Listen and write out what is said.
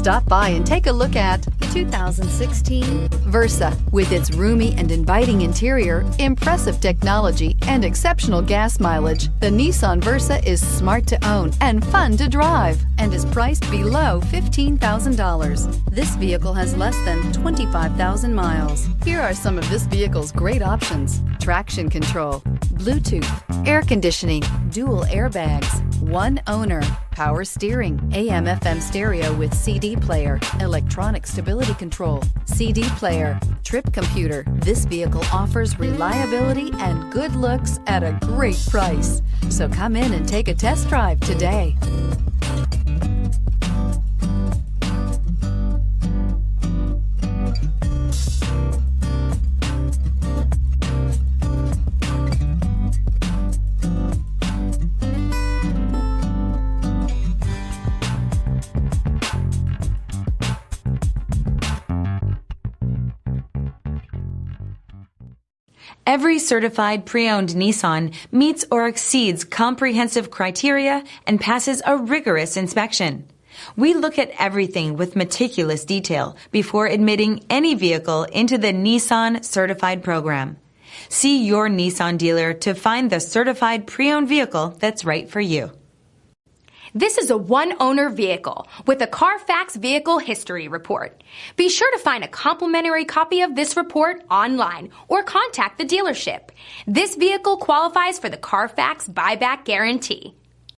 Stop by and take a look at the 2016 Versa. With its roomy and inviting interior, impressive technology, and exceptional gas mileage, the Nissan Versa is smart to own and fun to drive and is priced below $15,000. This vehicle has less than 25,000 miles. Here are some of this vehicle's great options: traction control, Bluetooth, air conditioning, dual airbags, one owner, power steering, AM/FM stereo with CD player, electronic stability control, CD player, trip computer. This vehicle offers reliability and good looks at a great price. So come in and take a test drive today. Every certified pre-owned Nissan meets or exceeds comprehensive criteria and passes a rigorous inspection. We look at everything with meticulous detail before admitting any vehicle into the Nissan Certified Program. See your Nissan dealer to find the certified pre-owned vehicle that's right for you. This is a one-owner vehicle with a CARFAX Vehicle History Report. Be sure to find a complimentary copy of this report online or contact the dealership. This vehicle qualifies for the CARFAX Buyback Guarantee.